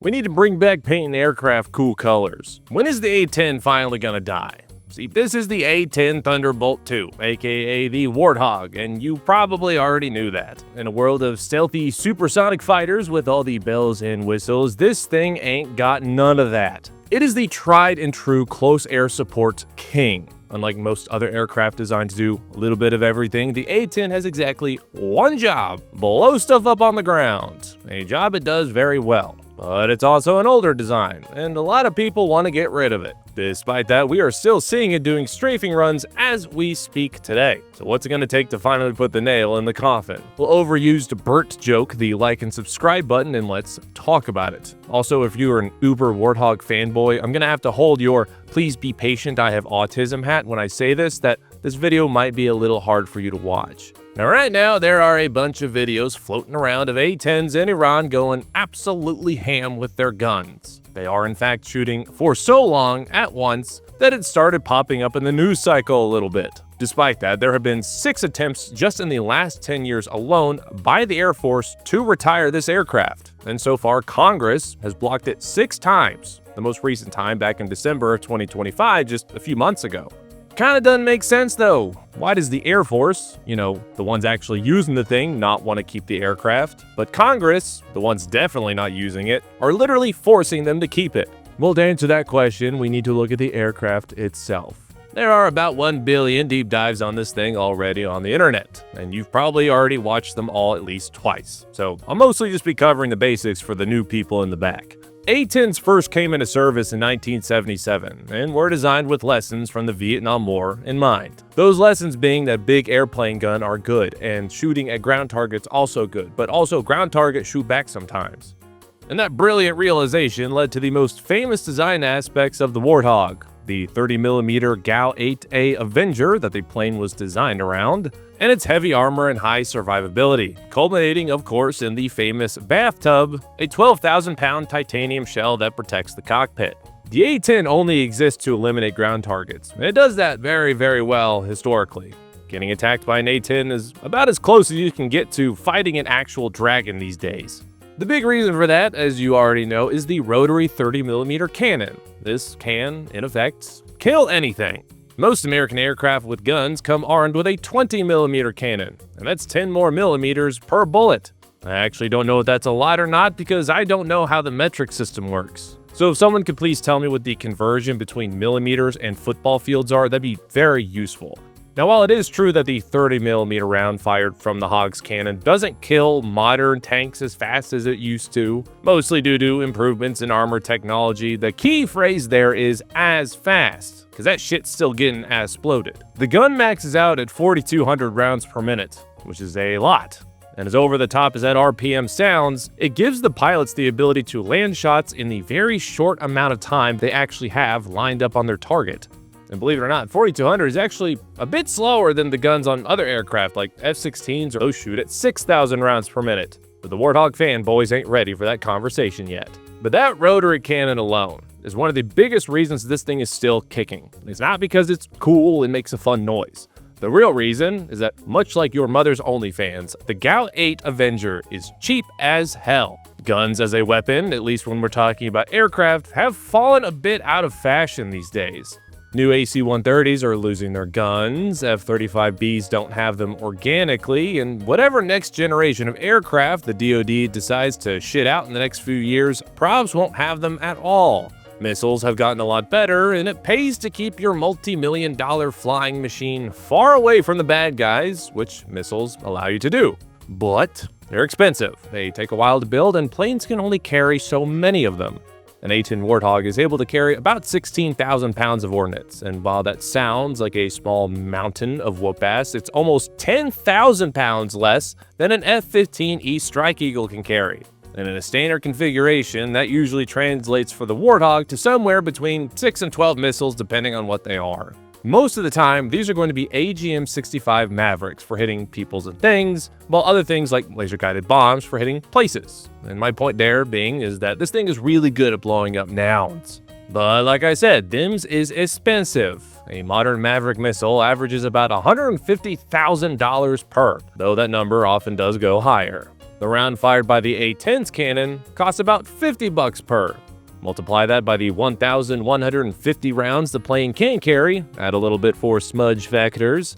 We need to bring back painting aircraft cool colors. When is the A-10 finally gonna die? See, this is the A-10 Thunderbolt II, aka the Warthog, and you probably already knew that. In a world of stealthy supersonic fighters with all the bells and whistles, this thing ain't got none of that. It is the tried and true close air support king. Unlike most other aircraft designed to do a little bit of everything, the A-10 has exactly one job: blow stuff up on the ground. A job it does very well. But it's also an older design, and a lot of people want to get rid of it. Despite that, we are still seeing it doing strafing runs as we speak today. So what's it going to take to finally put the nail in the coffin? Well, overused BRRT joke, the like and subscribe button, and let's talk about it. Also, if you're an uber Warthog fanboy, I'm going to have to hold your "please be patient, I have autism" hat when I say that this video might be a little hard for you to watch. Now, right now, there are a bunch of videos floating around of A-10s in Iran going absolutely ham with their guns. They are in fact shooting for so long at once that it started popping up in the news cycle a little bit. Despite that, there have been 6 attempts just in the last 10 years alone by the Air Force to retire this aircraft. And so far, Congress has blocked it 6 times, the most recent time back in December of 2025, just a few months ago. Kinda doesn't make sense though. Why does the Air Force, the ones actually using the thing, not want to keep the aircraft? But Congress, the ones definitely not using it, are literally forcing them to keep it. Well, to answer that question, we need to look at the aircraft itself. There are about 1 billion deep dives on this thing already on the internet, and you've probably already watched them all at least twice. So I'll mostly just be covering the basics for the new people in the back. A-10s first came into service in 1977 and were designed with lessons from the Vietnam War in mind. Those lessons being that big airplane gun are good and shooting at ground targets also good, but also ground targets shoot back sometimes. And that brilliant realization led to the most famous design aspects of the Warthog, the 30mm GAU-8 Avenger that the plane was designed around, and its heavy armor and high survivability, culminating of course in the famous bathtub, a 12,000-pound titanium shell that protects the cockpit. The A-10 only exists to eliminate ground targets, and it does that very, very well historically. Getting attacked by an A-10 is about as close as you can get to fighting an actual dragon these days. The big reason for that, as you already know, is the rotary 30mm cannon. This can, in effect, kill anything. Most American aircraft with guns come armed with a 20mm cannon, and that's 10 more millimeters per bullet. I actually don't know if that's a lot or not because I don't know how the metric system works. So if someone could please tell me what the conversion between millimeters and football fields are, that'd be very useful. Now, while it is true that the 30mm round fired from the Hog's cannon doesn't kill modern tanks as fast as it used to, mostly due to improvements in armor technology, the key phrase there is "as fast," because that shit's still getting as-sploded. The gun maxes out at 4,200 rounds per minute, which is a lot. And as over the top as that RPM sounds, it gives the pilots the ability to land shots in the very short amount of time they actually have lined up on their target. And believe it or not, 4,200 is actually a bit slower than the guns on other aircraft like F-16s, or those shoot at 6,000 rounds per minute. But the Warthog fanboys ain't ready for that conversation yet. But that rotary cannon alone is one of the biggest reasons this thing is still kicking. It's not because it's cool and makes a fun noise. The real reason is that, much like your mother's OnlyFans, the GAU-8 Avenger is cheap as hell. Guns as a weapon, at least when we're talking about aircraft, have fallen a bit out of fashion these days. New AC-130s are losing their guns, F-35Bs don't have them organically, and whatever next generation of aircraft the DoD decides to shit out in the next few years, probs won't have them at all. Missiles have gotten a lot better, and it pays to keep your multi-million-dollar flying machine far away from the bad guys, which missiles allow you to do. But they're expensive, they take a while to build, and planes can only carry so many of them. An A-10 Warthog is able to carry about 16,000 pounds of ordnance, and while that sounds like a small mountain of whoop-ass, it's almost 10,000 pounds less than an F-15E Strike Eagle can carry. And in a standard configuration, that usually translates for the Warthog to somewhere between 6 and 12 missiles depending on what they are. Most of the time, these are going to be AGM-65 Mavericks for hitting peoples and things, while other things like laser-guided bombs for hitting places. And my point there being is that this thing is really good at blowing up nouns. But like I said, DIMS is expensive. A modern Maverick missile averages about $150,000 per, though that number often does go higher. The round fired by the A-10's cannon costs about $50 per. Multiply that by the 1,150 rounds the plane can carry, add a little bit for smudge factors,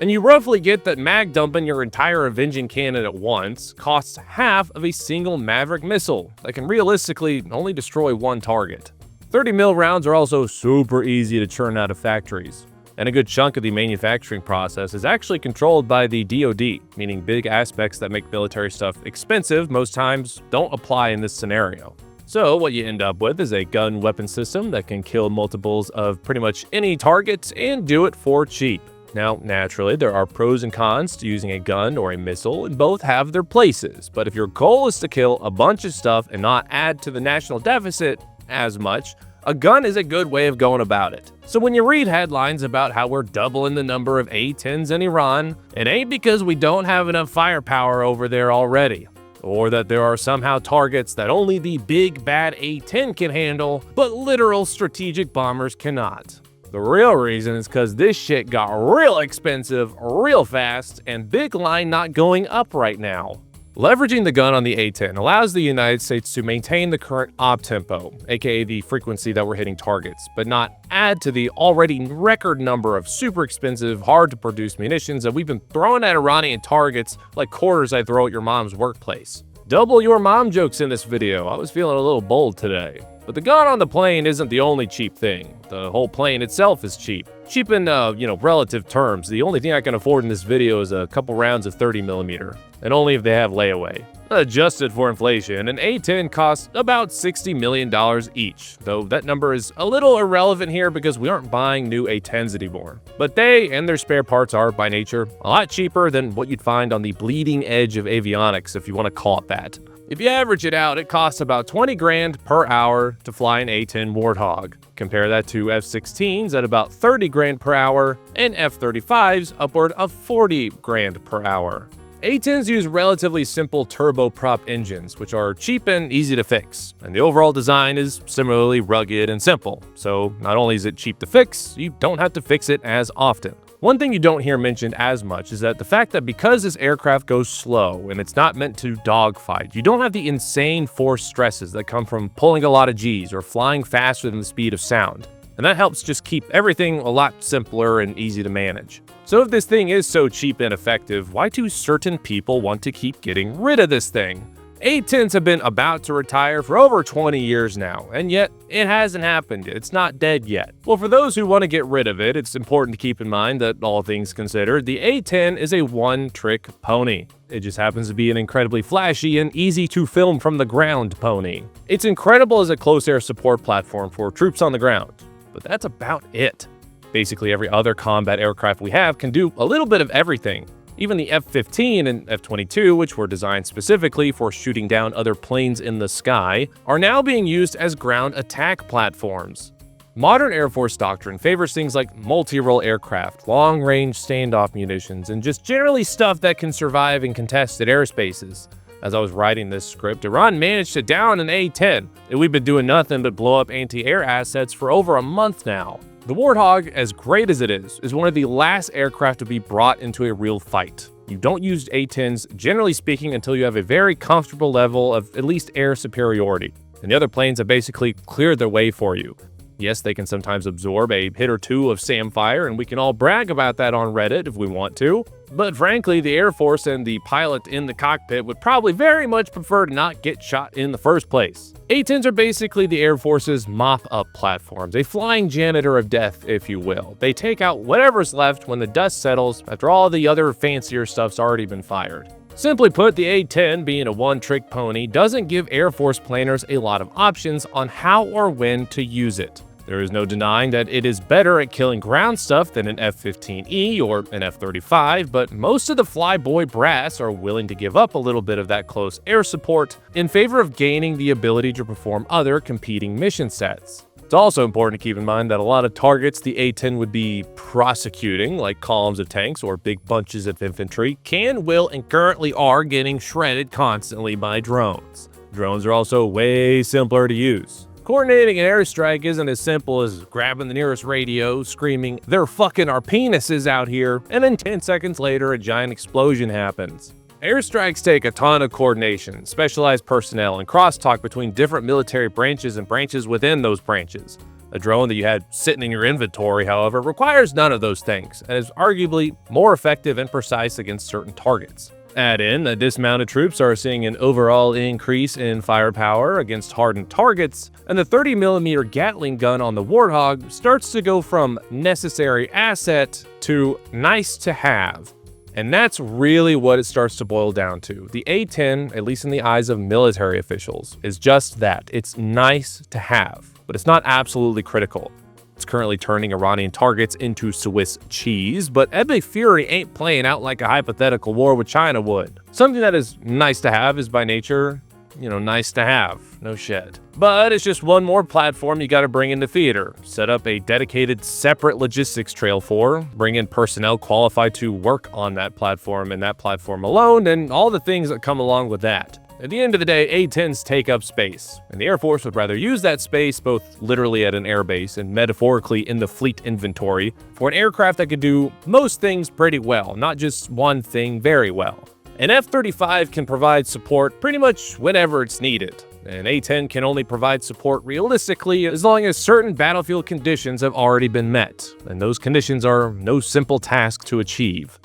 and you roughly get that mag dumping your entire Avenging cannon at once costs half of a single Maverick missile that can realistically only destroy one target. 30mm rounds are also super easy to churn out of factories, and a good chunk of the manufacturing process is actually controlled by the DoD, meaning big aspects that make military stuff expensive most times don't apply in this scenario. So what you end up with is a gun weapon system that can kill multiples of pretty much any target and do it for cheap. Now, naturally, there are pros and cons to using a gun or a missile, and both have their places. But if your goal is to kill a bunch of stuff and not add to the national deficit as much, a gun is a good way of going about it. So when you read headlines about how we're doubling the number of A-10s in Iran, it ain't because we don't have enough firepower over there already, or that there are somehow targets that only the big bad A-10 can handle, but literal strategic bombers cannot. The real reason is because this shit got real expensive, real fast, and big line not going up right now. Leveraging the gun on the A-10 allows the United States to maintain the current op tempo, aka the frequency that we're hitting targets, but not add to the already record number of super expensive, hard to produce munitions that we've been throwing at Iranian targets like quarters I throw at your mom's workplace. Double your mom jokes in this video. I was feeling a little bold today. But the gun on the plane isn't the only cheap thing. The whole plane itself is cheap. Cheap in, relative terms. The only thing I can afford in this video is a couple rounds of 30mm, and only if they have layaway. Adjusted for inflation, an A-10 costs about $60 million each, though that number is a little irrelevant here because we aren't buying new A-10s anymore. But they and their spare parts are, by nature, a lot cheaper than what you'd find on the bleeding edge of avionics, if you want to call it that. If you average it out, it costs about 20 grand per hour to fly an A-10 Warthog. Compare that to F-16s at about 30 grand per hour, and F-35s upward of 40 grand per hour. A-10s use relatively simple turboprop engines, which are cheap and easy to fix, and the overall design is similarly rugged and simple, so not only is it cheap to fix, you don't have to fix it as often. One thing you don't hear mentioned as much is that the fact that because this aircraft goes slow and it's not meant to dogfight, you don't have the insane force stresses that come from pulling a lot of G's or flying faster than the speed of sound. And that helps just keep everything a lot simpler and easy to manage. So if this thing is so cheap and effective, why do certain people want to keep getting rid of this thing? A-10s have been about to retire for over 20 years now, and yet it hasn't happened. It's not dead yet. Well, for those who want to get rid of it, it's important to keep in mind that, all things considered, the A-10 is a one-trick pony. It just happens to be an incredibly flashy and easy to film from the ground pony. It's incredible as a close air support platform for troops on the ground, but that's about it. Basically, every other combat aircraft we have can do a little bit of everything. Even the F-15 and F-22, which were designed specifically for shooting down other planes in the sky, are now being used as ground attack platforms. Modern Air Force doctrine favors things like multirole aircraft, long-range standoff munitions, and just generally stuff that can survive in contested airspaces. As I was writing this script, Iran managed to down an A-10, and we've been doing nothing but blow up anti-air assets for over a month now. The Warthog, as great as it is one of the last aircraft to be brought into a real fight. You don't use A-10s, generally speaking, until you have a very comfortable level of at least air superiority, and the other planes have basically cleared their way for you. Yes, they can sometimes absorb a hit or two of SAM fire, and we can all brag about that on Reddit if we want to. But frankly, the Air Force and the pilot in the cockpit would probably very much prefer to not get shot in the first place. A-10s are basically the Air Force's mop-up platforms, a flying janitor of death, if you will. They take out whatever's left when the dust settles after all the other fancier stuff's already been fired. Simply put, the A-10, being a one-trick pony, doesn't give Air Force planners a lot of options on how or when to use it. There is no denying that it is better at killing ground stuff than an F-15E or an F-35, but most of the flyboy brass are willing to give up a little bit of that close air support in favor of gaining the ability to perform other competing mission sets. It's also important to keep in mind that a lot of targets the A-10 would be prosecuting, like columns of tanks or big bunches of infantry, can, will, and currently are getting shredded constantly by drones. Drones are also way simpler to use. Coordinating an airstrike isn't as simple as grabbing the nearest radio, screaming, "They're fucking our penises out here," and then 10 seconds later a giant explosion happens. Airstrikes take a ton of coordination, specialized personnel, and crosstalk between different military branches and branches within those branches. A drone that you had sitting in your inventory, however, requires none of those things, and is arguably more effective and precise against certain targets. Add in that dismounted troops are seeing an overall increase in firepower against hardened targets, and the 30mm Gatling gun on the Warthog starts to go from necessary asset to nice to have. And that's really what it starts to boil down to. The A-10, at least in the eyes of military officials, is just that. It's nice to have, but it's not absolutely critical. It's currently turning Iranian targets into Swiss cheese, but Epic Fury ain't playing out like a hypothetical war with China would. Something that is nice to have is by nature, nice to have. No shit. But it's just one more platform you gotta bring into theater. Set up a dedicated, separate logistics trail for, bring in personnel qualified to work on that platform and that platform alone, and all the things that come along with that. At the end of the day, A-10s take up space, and the Air Force would rather use that space both literally at an airbase and metaphorically in the fleet inventory for an aircraft that could do most things pretty well, not just one thing very well. An F-35 can provide support pretty much whenever it's needed. An A-10 can only provide support realistically as long as certain battlefield conditions have already been met, and those conditions are no simple task to achieve.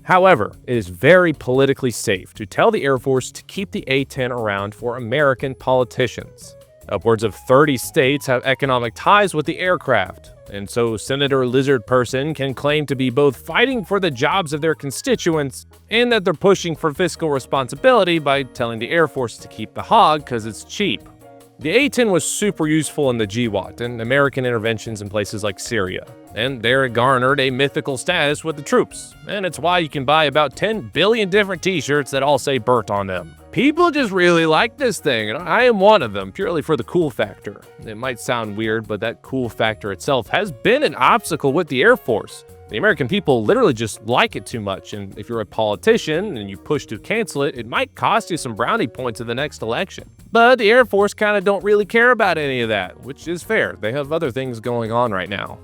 However, it is very politically safe to tell the Air Force to keep the A-10 around for American politicians. Upwards of 30 states have economic ties with the aircraft, and so Senator Lizard Person can claim to be both fighting for the jobs of their constituents and that they're pushing for fiscal responsibility by telling the Air Force to keep the hog because it's cheap. The A-10 was super useful in the GAU-8 and American interventions in places like Syria, and there it garnered a mythical status with the troops, and it's why you can buy about 10 billion different t-shirts that all say BRRT on them. People just really like this thing, and I am one of them, purely for the cool factor. It might sound weird, but that cool factor itself has been an obstacle with the Air Force. The American people literally just like it too much, and if you're a politician and you push to cancel it, it might cost you some brownie points in the next election. But the Air Force kind of don't really care about any of that, which is fair. They have other things going on right now.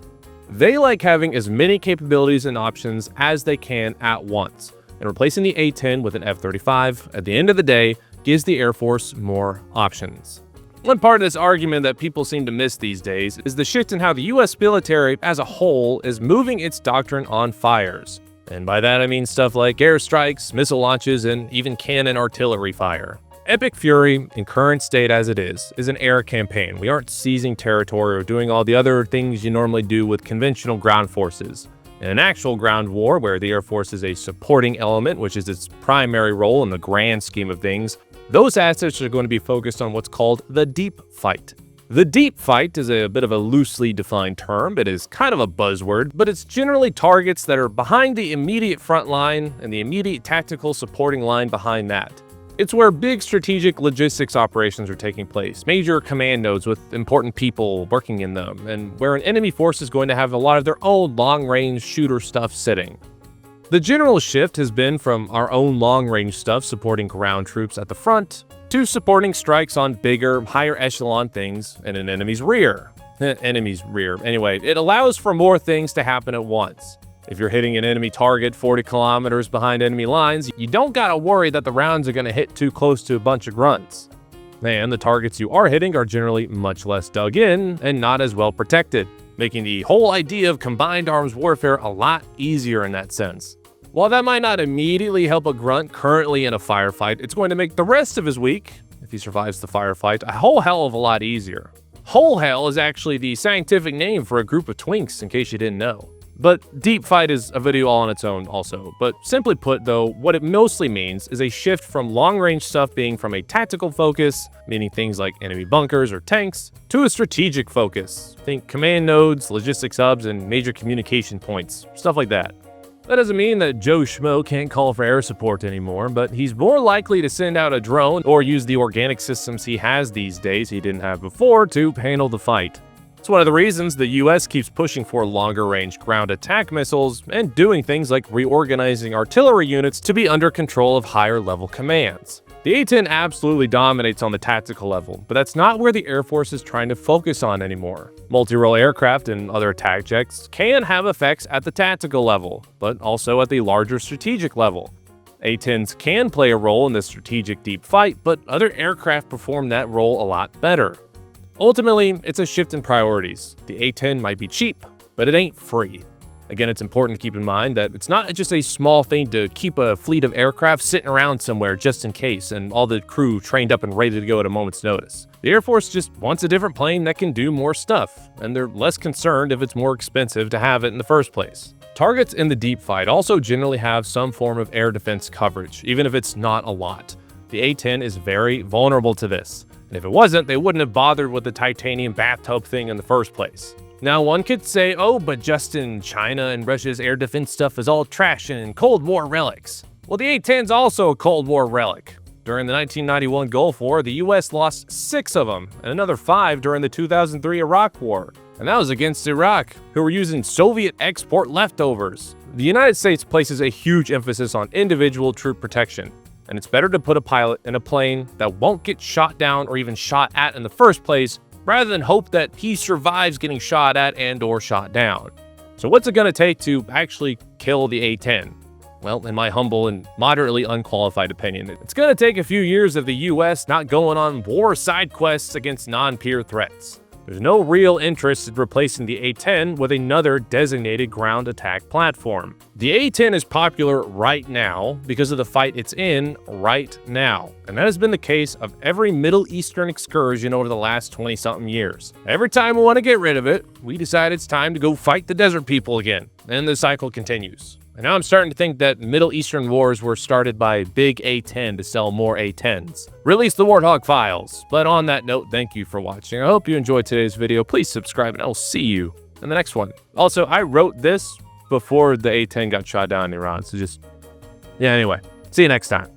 They like having as many capabilities and options as they can at once, and replacing the A-10 with an F-35 at the end of the day gives the Air Force more options. One part of this argument that people seem to miss these days is the shift in how the US military as a whole is moving its doctrine on fires. And by that I mean stuff like airstrikes, missile launches, and even cannon artillery fire. Epic Fury, in current state as it is an air campaign. We aren't seizing territory or doing all the other things you normally do with conventional ground forces. In an actual ground war, where the Air Force is a supporting element, which is its primary role in the grand scheme of things, those assets are going to be focused on what's called the deep fight. The deep fight is a bit of a loosely defined term. It is kind of a buzzword, but it's generally targets that are behind the immediate front line and the immediate tactical supporting line behind that. It's where big strategic logistics operations are taking place, major command nodes with important people working in them, and where an enemy force is going to have a lot of their own long-range shooter stuff sitting. The general shift has been from our own long-range stuff supporting ground troops at the front, to supporting strikes on bigger, higher echelon things in an enemy's rear. Anyway, it allows for more things to happen at once. If you're hitting an enemy target 40 kilometers behind enemy lines, you don't gotta worry that the rounds are gonna hit too close to a bunch of grunts. And the targets you are hitting are generally much less dug in and not as well protected, making the whole idea of combined arms warfare a lot easier in that sense. While that might not immediately help a grunt currently in a firefight, it's going to make the rest of his week, if he survives the firefight, a whole hell of a lot easier. Whole hell is actually the scientific name for a group of twinks, in case you didn't know. But deep fight is a video all on its own also. But simply put though, what it mostly means is a shift from long-range stuff being from a tactical focus, meaning things like enemy bunkers or tanks, to a strategic focus. Think command nodes, logistics hubs, and major communication points, stuff like that. That doesn't mean that Joe Schmo can't call for air support anymore, but he's more likely to send out a drone or use the organic systems he has these days he didn't have before to handle the fight. It's one of the reasons the US keeps pushing for longer-range ground attack missiles and doing things like reorganizing artillery units to be under control of higher-level commands. The A-10 absolutely dominates on the tactical level, but that's not where the Air Force is trying to focus on anymore. Multirole aircraft and other attack jets can have effects at the tactical level, but also at the larger strategic level. A-10s can play a role in the strategic deep fight, but other aircraft perform that role a lot better. Ultimately, it's a shift in priorities. The A-10 might be cheap, but it ain't free. Again, it's important to keep in mind that it's not just a small thing to keep a fleet of aircraft sitting around somewhere just in case and all the crew trained up and ready to go at a moment's notice. The Air Force just wants a different plane that can do more stuff, and they're less concerned if it's more expensive to have it in the first place. Targets in the deep fight also generally have some form of air defense coverage, even if it's not a lot. The A-10 is very vulnerable to this, and if it wasn't, they wouldn't have bothered with the titanium bathtub thing in the first place. Now, one could say, oh, but Justin, China and Russia's air defense stuff is all trash and Cold War relics. Well, the A-10's also a Cold War relic. During the 1991 Gulf War, the US lost 6 of them, and another 5 during the 2003 Iraq War. And that was against Iraq, who were using Soviet export leftovers. The United States places a huge emphasis on individual troop protection, and it's better to put a pilot in a plane that won't get shot down or even shot at in the first place, rather than hope that he survives getting shot at and/or shot down. So what's it gonna take to actually kill the A-10? Well, in my humble and moderately unqualified opinion, it's gonna take a few years of the US not going on war side quests against non-peer threats. There's no real interest in replacing the A-10 with another designated ground attack platform. The A-10 is popular right now because of the fight it's in right now, and that has been the case of every Middle Eastern excursion over the last 20-something years. Every time we want to get rid of it, we decide it's time to go fight the desert people again, and the cycle continues. And now I'm starting to think that Middle Eastern wars were started by Big A-10 to sell more A-10s. Release the Warthog files. But on that note, thank you for watching. I hope you enjoyed today's video. Please subscribe and I'll see you in the next one. Also, I wrote this before the A-10 got shot down in Iran, so anyway, see you next time.